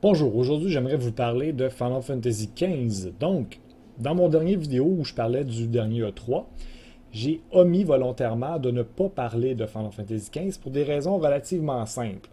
Bonjour, aujourd'hui j'aimerais vous parler de Final Fantasy XV. Donc, dans mon dernier vidéo où je parlais du dernier E3, j'ai omis volontairement de ne pas parler de Final Fantasy XV pour des raisons relativement simples.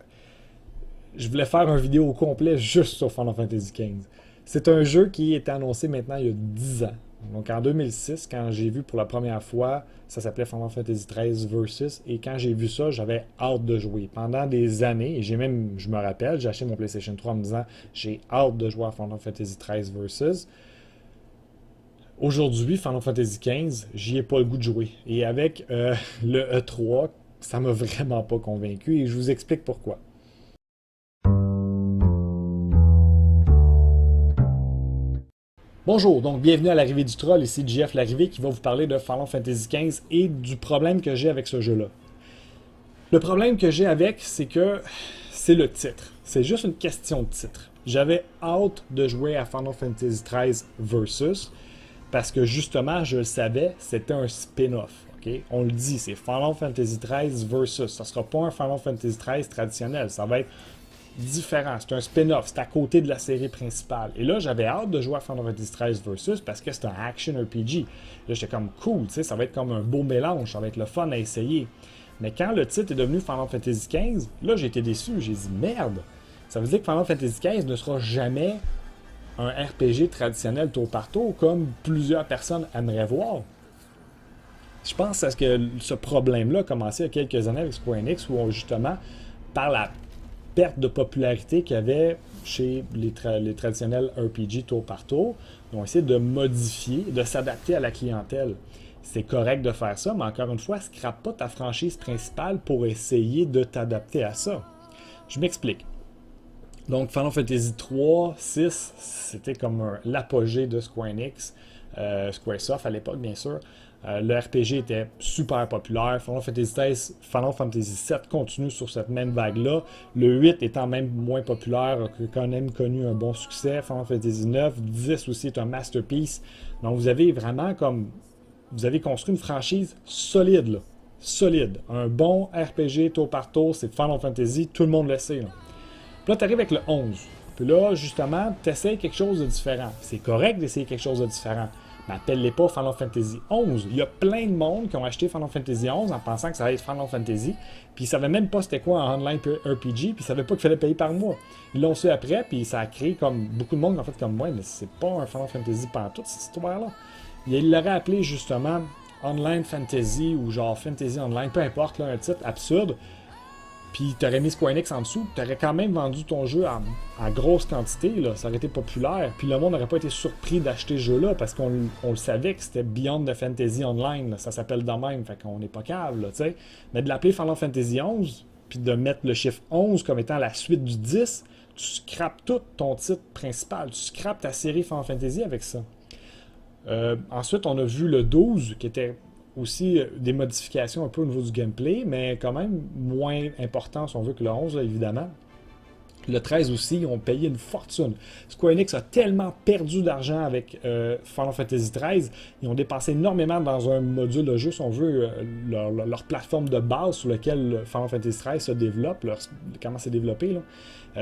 Je voulais faire une vidéo au complet juste sur Final Fantasy XV. C'est un jeu qui est annoncé maintenant il y a 10 ans. Donc en 2006, quand j'ai vu pour la première fois, ça s'appelait Final Fantasy XIII Versus, et quand j'ai vu ça, j'avais hâte de jouer. Pendant des années, et je me rappelle, j'ai acheté mon PlayStation 3 en me disant, j'ai hâte de jouer à Final Fantasy XIII Versus. Aujourd'hui, Final Fantasy XV, j'y ai pas le goût de jouer. Et avec le E3, ça m'a vraiment pas convaincu, et je vous explique pourquoi. Bonjour, donc bienvenue à l'arrivée du troll, ici JF l'arrivée qui va vous parler de Final Fantasy XV et du problème que j'ai avec ce jeu-là. Le problème que j'ai avec, c'est que c'est le titre. C'est juste une question de titre. J'avais hâte de jouer à Final Fantasy XIII Versus parce que justement, je le savais, c'était un spin-off. Okay? On le dit, c'est Final Fantasy XIII Versus. Ça ne sera pas un Final Fantasy XIII traditionnel. Ça va être différent. C'est un spin-off. C'est à côté de la série principale. Et là, j'avais hâte de jouer à Final Fantasy XIII Versus parce que c'est un action RPG. Là, j'étais comme cool, tu sais, ça va être comme un beau mélange. Ça va être le fun à essayer. Mais quand le titre est devenu Final Fantasy XV, là, j'ai été déçu. J'ai dit merde. Ça veut dire que Final Fantasy XV ne sera jamais un RPG traditionnel tour par tour comme plusieurs personnes aimeraient voir. Je pense que ce problème-là a commencé il y a quelques années avec Square Enix où justement, par la perte de popularité qu'il y avait chez les traditionnels RPG tour par tour, ils ont essayé de modifier, de s'adapter à la clientèle. C'est correct de faire ça, mais encore une fois, scrape pas ta franchise principale pour essayer de t'adapter à ça. Je m'explique. Donc, Final Fantasy 3, 6, c'était comme l'apogée de Square Enix, Squaresoft à l'époque, bien sûr. Le RPG était super populaire. Final Fantasy XIII, Final Fantasy VII continue sur cette même vague-là. Le 8 étant même moins populaire, a quand même connu un bon succès. Final Fantasy 9, 10 aussi est un masterpiece. Donc vous avez vraiment vous avez construit une franchise solide, là. Solide. Un bon RPG tour par tour, c'est Final Fantasy, tout le monde le sait, là. Puis là, tu arrives avec le 11. Puis là, justement, tu essaies quelque chose de différent. C'est correct d'essayer quelque chose de différent. Mais appelle-les pas Final Fantasy 11. Il y a plein de monde qui ont acheté Final Fantasy 11 en pensant que ça allait être Final Fantasy. Puis ils savaient même pas c'était quoi un online RPG. Puis ils savaient pas qu'il fallait payer par mois. Ils l'ont su après. Puis ça a créé comme beaucoup de monde en fait comme moi. Mais c'est pas un Final Fantasy pantoute cette histoire-là. Ils l'auraient appelé justement Online Fantasy ou genre Fantasy Online. Peu importe, là, un titre absurde. Puis tu aurais mis Square Enix en dessous, tu aurais quand même vendu ton jeu à grosse quantité, là. Ça aurait été populaire. Puis le monde n'aurait pas été surpris d'acheter ce jeu-là parce qu'on le savait que c'était Beyond the Fantasy Online. Là. Ça s'appelle de même, fait qu'on n'est pas câble, tu sais. Mais de l'appeler Final Fantasy 11, puis de mettre le chiffre 11 comme étant la suite du 10, tu scrapes tout ton titre principal. Tu scrapes ta série Final Fantasy avec ça. Ensuite, on a vu le 12 qui était aussi des modifications un peu au niveau du gameplay, mais quand même moins important si on veut que le 11, là, évidemment. Le 13 aussi, ils ont payé une fortune. Square Enix a tellement perdu d'argent avec Final Fantasy XIII, ils ont dépensé énormément dans un module de jeu, si on veut, leur plateforme de base sur laquelle Final Fantasy XIII se développe, comment c'est développé, là.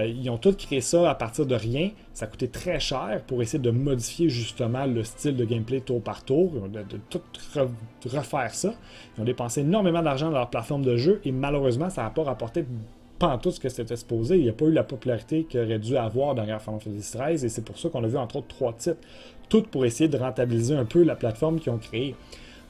Ils ont tout créé ça à partir de rien. Ça a coûté très cher pour essayer de modifier justement le style de gameplay tour par tour, de tout refaire ça. Ils ont dépensé énormément d'argent dans leur plateforme de jeu et malheureusement, ça n'a pas rapporté pantoute ce que c'était supposé. Il n'y a pas eu la popularité qu'il aurait dû avoir derrière Final Fantasy XIII et c'est pour ça qu'on a vu entre autres 3 titres. Tout pour essayer de rentabiliser un peu la plateforme qu'ils ont créée.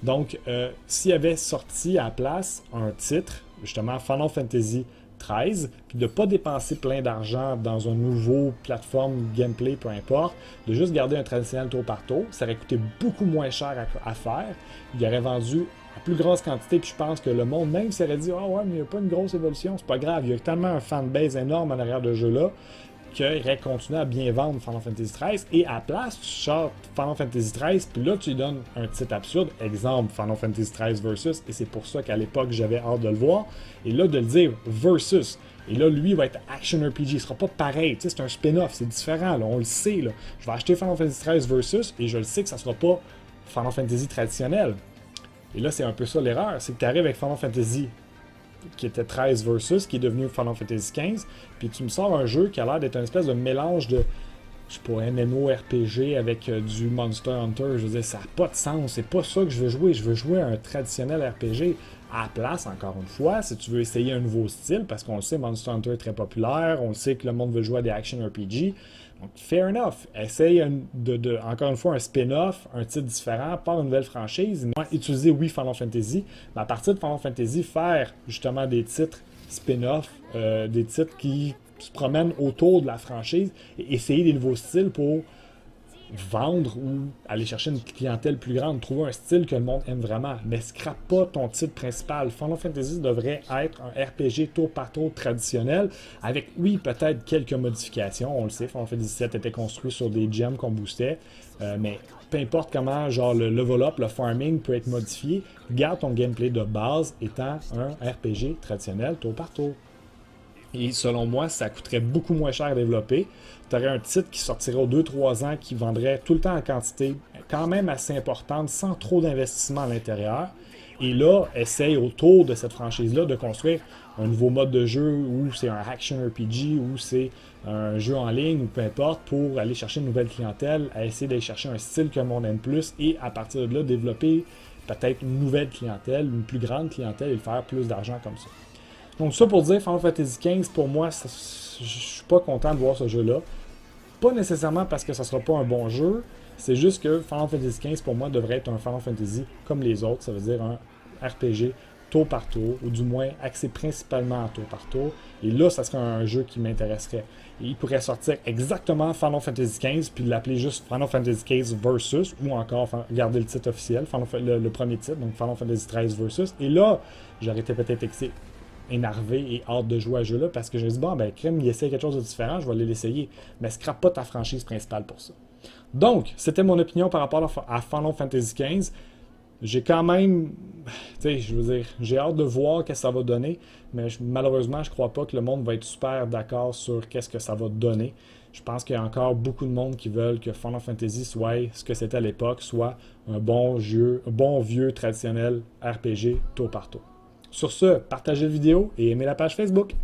Donc, s'il y avait sorti à la place un titre, justement Final Fantasy 13, puis de ne pas dépenser plein d'argent dans un nouveau plateforme, gameplay, peu importe, de juste garder un traditionnel tour par tour, ça aurait coûté beaucoup moins cher à faire. Il aurait vendu à plus grosse quantité, puis je pense que le monde même s'aurait dit « Ah ouais, mais il n'y a pas une grosse évolution, c'est pas grave, il y a tellement un fanbase énorme en arrière de ce jeu-là, qu'il aurait continué à bien vendre Final Fantasy XIII, et à la place, tu sortes Final Fantasy XIII, puis là, tu lui donnes un titre absurde, exemple Final Fantasy XIII Versus, et c'est pour ça qu'à l'époque, j'avais hâte de le voir, et là, de le dire Versus, et là, lui, va être Action RPG, il sera pas pareil, tu sais, c'est un spin-off, c'est différent, là, on le sait, là. Je vais acheter Final Fantasy XIII Versus, et je le sais que ça sera pas Final Fantasy traditionnel. Et là, c'est un peu ça l'erreur, c'est que tu arrives avec Final Fantasy qui était 13 Versus, qui est devenu Final Fantasy XV, puis tu me sors un jeu qui a l'air d'être une espèce de mélange de, je sais pas, MMORPG avec du Monster Hunter. Je veux dire, ça n'a pas de sens. C'est pas ça que je veux jouer. Je veux jouer un traditionnel RPG. À la place, encore une fois, si tu veux essayer un nouveau style, parce qu'on le sait, Monster Hunter est très populaire, on le sait que le monde veut jouer à des action RPG. Donc, fair enough. Essaye encore une fois un spin-off, un titre différent, pas une nouvelle franchise. Utiliser, oui, Final Fantasy, mais à partir de Final Fantasy, faire justement des titres spin-off, des titres qui se promènent autour de la franchise et essayer des nouveaux styles pour vendre ou aller chercher une clientèle plus grande, trouver un style que le monde aime vraiment, mais scrape pas ton titre principal. Final Fantasy devrait être un RPG tour par tour traditionnel, avec, oui, peut-être quelques modifications, on le sait, Final Fantasy VII était construit sur des gems qu'on boostait, mais peu importe comment, genre, le level up, le farming peut être modifié, garde ton gameplay de base étant un RPG traditionnel tour par tour. Et selon moi, ça coûterait beaucoup moins cher à développer. Tu aurais un titre qui sortirait aux 2-3 ans, qui vendrait tout le temps en quantité quand même assez importante, sans trop d'investissement à l'intérieur. Et là, essaye autour de cette franchise-là de construire un nouveau mode de jeu, ou c'est un action RPG, ou c'est un jeu en ligne, ou peu importe, pour aller chercher une nouvelle clientèle, à essayer d'aller chercher un style que le monde aime plus, et à partir de là, développer peut-être une nouvelle clientèle, une plus grande clientèle, et faire plus d'argent comme ça. Donc ça pour dire, Final Fantasy XV, pour moi, je suis pas content de voir ce jeu-là. Pas nécessairement parce que ça sera pas un bon jeu, c'est juste que Final Fantasy XV, pour moi, devrait être un Final Fantasy comme les autres, ça veut dire un RPG tour par tour, ou du moins axé principalement en tour par tour. Et là, ça serait un jeu qui m'intéresserait. Et il pourrait sortir exactement Final Fantasy XV, puis l'appeler juste Final Fantasy XV Versus, ou encore garder le titre officiel, le premier titre, donc Final Fantasy XIII Versus. Et là, j'aurais été peut-être énervé et hâte de jouer à ce jeu-là parce que je me dis, bon, ben, Crème, il essaie quelque chose de différent, je vais aller l'essayer. Mais scrape pas ta franchise principale pour ça. Donc, c'était mon opinion par rapport à Final Fantasy XV. J'ai quand même, tu sais, je veux dire, j'ai hâte de voir qu'est-ce que ça va donner, mais malheureusement, je crois pas que le monde va être super d'accord sur qu'est-ce que ça va donner. Je pense qu'il y a encore beaucoup de monde qui veulent que Final Fantasy soit ce que c'était à l'époque, soit un bon jeu, un bon vieux traditionnel RPG tour par tour. Sur ce, partagez la vidéo et aimez la page Facebook.